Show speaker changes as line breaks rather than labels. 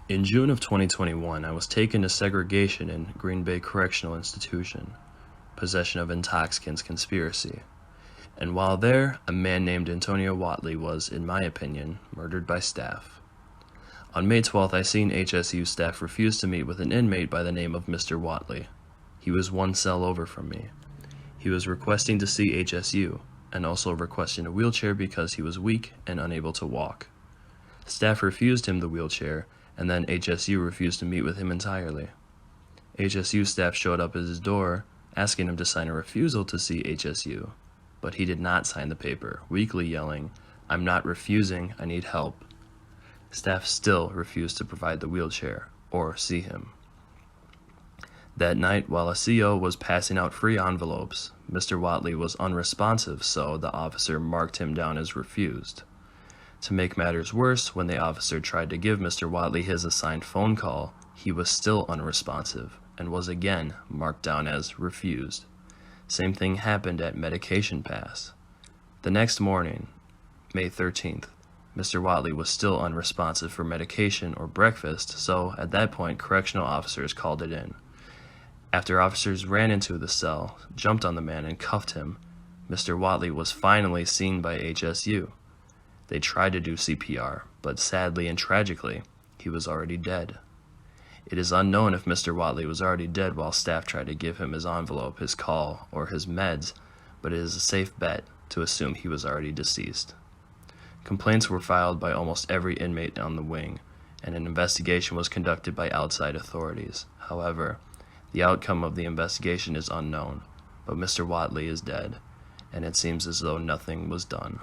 In June of 2021, I was taken to segregation in Green Bay Correctional Institution, possession of intoxicants conspiracy. And while there, a man named Antonio Watley was, in my opinion, murdered by staff. On May 12th, I seen HSU staff refuse to meet with an inmate by the name of Mr. Watley. He was one cell over from me. He was requesting to see HSU, and also requesting a wheelchair because he was weak and unable to walk. Staff refused him the wheelchair, and then HSU refused to meet with him entirely. HSU staff showed up at his door, asking him to sign a refusal to see HSU, but he did not sign the paper, weakly yelling, "I'm not refusing, I need help." Staff still refused to provide the wheelchair or see him. That night, while a CO was passing out free envelopes, Mr. Watley was unresponsive, so the officer marked him down as refused. To make matters worse, when the officer tried to give Mr. Watley his assigned phone call, he was still unresponsive and was again marked down as refused. Same thing happened at medication pass. The next morning, May 13th, Mr. Watley was still unresponsive for medication or breakfast, so at that point, correctional officers called it in. After officers ran into the cell, jumped on the man, and cuffed him, Mr. Watley was finally seen by HSU. They tried to do CPR, but sadly and tragically, he was already dead. It is unknown if Mr. Watley was already dead while staff tried to give him his envelope, his call, or his meds, but it is a safe bet to assume he was already deceased. Complaints were filed by almost every inmate on the wing, and an investigation was conducted by outside authorities. However, the outcome of the investigation is unknown, but Mr. Watley is dead, and it seems as though nothing was done.